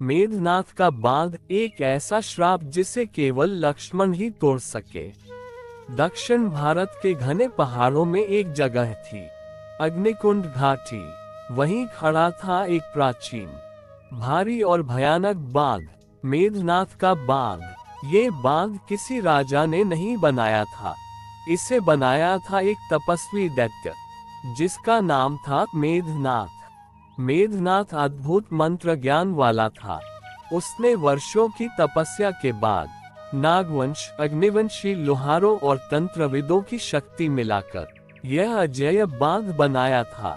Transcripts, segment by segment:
मेघनाथ का बांध एक ऐसा श्राप जिसे केवल लक्ष्मण ही तोड़ सके। दक्षिण भारत के घने पहाड़ों में एक जगह थी, अग्निकुंड घाटी। वहीं खड़ा था एक प्राचीन, भारी और भयानक बांध, मेघनाथ का बांध। ये बांध किसी राजा ने नहीं बनाया था, इसे बनाया था एक तपस्वी दैत्य, जिसका नाम था मेघनाथ। मेघनाथ अद्भुत मंत्र ज्ञान वाला था। उसने वर्षों की तपस्या के बाद नागवंश, अग्निवंशी लोहारों और तंत्रविदों की शक्ति मिलाकर यह अजेय बांध बनाया था।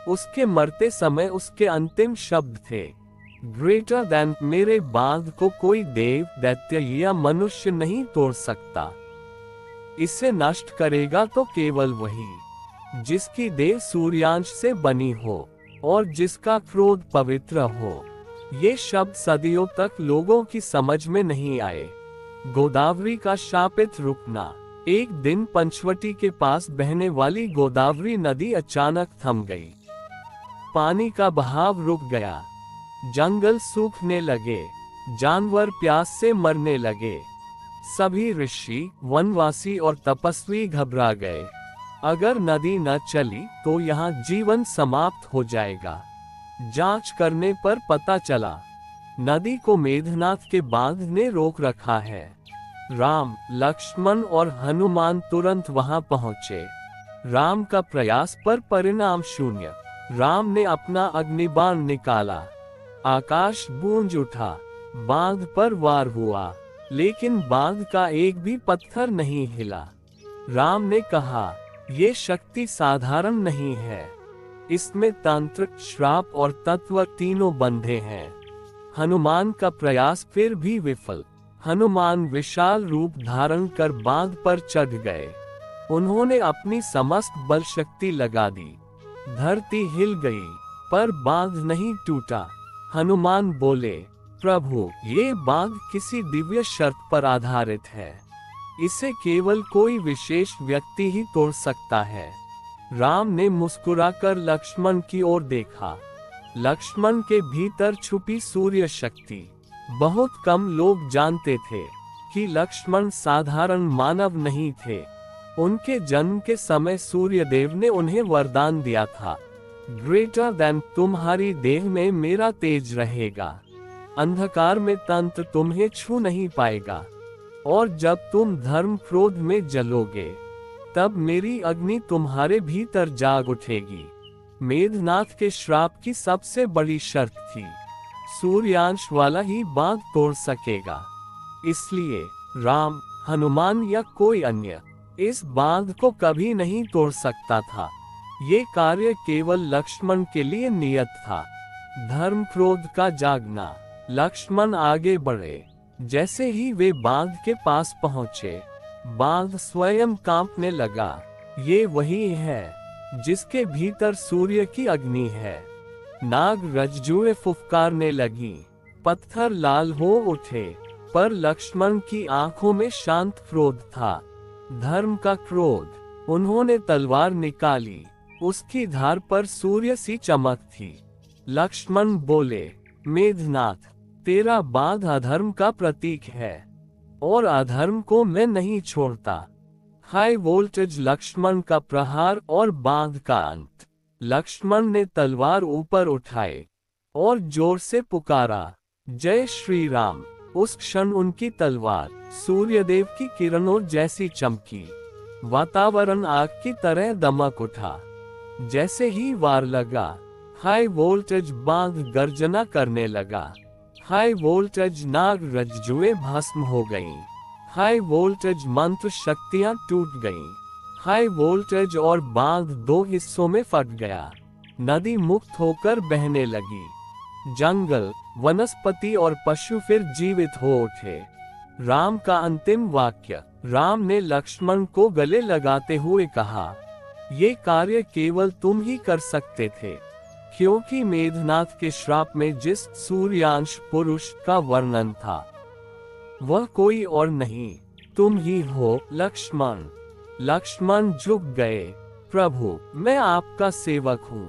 उसके मरते समय उसके अंतिम शब्द थे, ग्रेटर देन। मेरे बांध को कोई देव, दैत्य या मनुष्य नहीं तोड़ सकता। इसे नष्ट करेगा तो केवल वही जिसकी देह सूर्यांश से बनी हो और जिसका क्रोध पवित्र हो। ये शब्द सदियों तक लोगों की समझ में नहीं आए। गोदावरी का शापित रुकना। एक दिन पंचवटी के पास बहने वाली गोदावरी नदी अचानक थम गई। पानी का बहाव रुक गया, जंगल सूखने लगे, जानवर प्यास से मरने लगे। सभी ऋषि, वनवासी और तपस्वी घबरा गए। अगर नदी न चली तो यहाँ जीवन समाप्त हो जाएगा। जांच करने पर पता चला, नदी को मेघनाथ के बांध ने रोक रखा है। राम, लक्ष्मण और हनुमान तुरंत वहां पहुंचे। राम का प्रयास पर परिणाम शून्य। राम ने अपना अग्निबाण निकाला, आकाश गूंज उठा, बांध पर वार हुआ, लेकिन बांध का एक भी पत्थर नहीं हिला। राम ने कहा, ये शक्ति साधारण नहीं है, इसमें तंत्र, श्राप और तत्व तीनों बंधे हैं। हनुमान का प्रयास फिर भी विफल। हनुमान विशाल रूप धारण कर बांध पर चढ़ गए। उन्होंने अपनी समस्त बल शक्ति लगा दी। धरती हिल गई, पर बांध नहीं टूटा। हनुमान बोले, प्रभु, ये बांध किसी दिव्य शर्त पर आधारित है। इसे केवल कोई विशेष व्यक्ति ही तोड़ सकता है। राम ने मुस्कुराकर लक्ष्मण की ओर देखा। लक्ष्मण के भीतर छुपी सूर्य शक्ति। बहुत कम लोग जानते थे कि लक्ष्मण साधारण मानव नहीं थे। उनके जन्म के समय सूर्य देव ने उन्हें वरदान दिया था, ग्रेटर देन, तुम्हारी देह में मेरा तेज रहेगा। अंधकार में तंत्र तुम्हें छू नहीं पाएगा, और जब तुम धर्म क्रोध में जलोगे तब मेरी अग्नि तुम्हारे भीतर जाग उठेगी। मेघनाथ के श्राप की सबसे बड़ी शर्त थी, सूर्यांश वाला ही बांध तोड़ सकेगा। इसलिए राम, हनुमान या कोई अन्य इस बांध को कभी नहीं तोड़ सकता था। ये कार्य केवल लक्ष्मण के लिए नियत था। धर्म क्रोध का जागना। लक्ष्मण आगे बढ़े। जैसे ही वे बांध के पास पहुंचे, बांध स्वयं कांपने लगा। ये वही है जिसके भीतर सूर्य की अग्नि है। नाग रज्जुएं फुफकारने लगी, पत्थर लाल हो उठे, पर लक्ष्मण की आंखों में शांत क्रोध था, धर्म का क्रोध। उन्होंने तलवार निकाली, उसकी धार पर सूर्य सी चमक थी। लक्ष्मण बोले, मेघनाथ, तेरा बांध अधर्म का प्रतीक है, और अधर्म को मैं नहीं छोड़ता। हाई वोल्टेज लक्ष्मण का प्रहार और बांध का अंत। लक्ष्मण ने तलवार ऊपर उठाए और जोर से पुकारा, जय श्री राम। उस क्षण उनकी तलवार सूर्यदेव की किरणों जैसी चमकी। वातावरण आग की तरह दमक उठा। जैसे ही वार लगा, हाई वोल्टेज बांध गर्जना करने लगा। हाई वोल्टेज नाग रज्जुएं भस्म हो गईं। हाई वोल्टेज मंत्र शक्तियां टूट गईं। हाई वोल्टेज और बांध दो हिस्सों में फट गया। नदी मुक्त होकर बहने लगी। जंगल, वनस्पति और पशु फिर जीवित हो उठे। राम का अंतिम वाक्य। राम ने लक्ष्मण को गले लगाते हुए कहा, ये कार्य केवल तुम ही कर सकते थे, क्योंकि मेघनाथ के श्राप में जिस सूर्यांश पुरुष का वर्णन था वह कोई और नहीं, तुम ही हो लक्ष्मण। लक्ष्मण झुक गए। प्रभु, मैं आपका सेवक हूँ,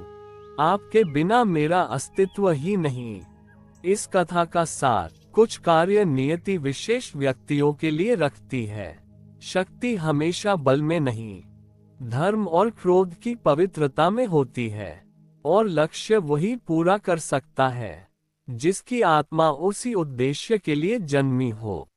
आपके बिना मेरा अस्तित्व ही नहीं। इस कथा का सार कुछ कार्य नियति विशेष व्यक्तियों के लिए रखती है। शक्ति हमेशा बल में नहीं, धर्म और क्रोध की पवित्रता में होती है, और लक्ष्य वही पूरा कर सकता है जिसकी आत्मा उसी उद्देश्य के लिए जन्मी हो।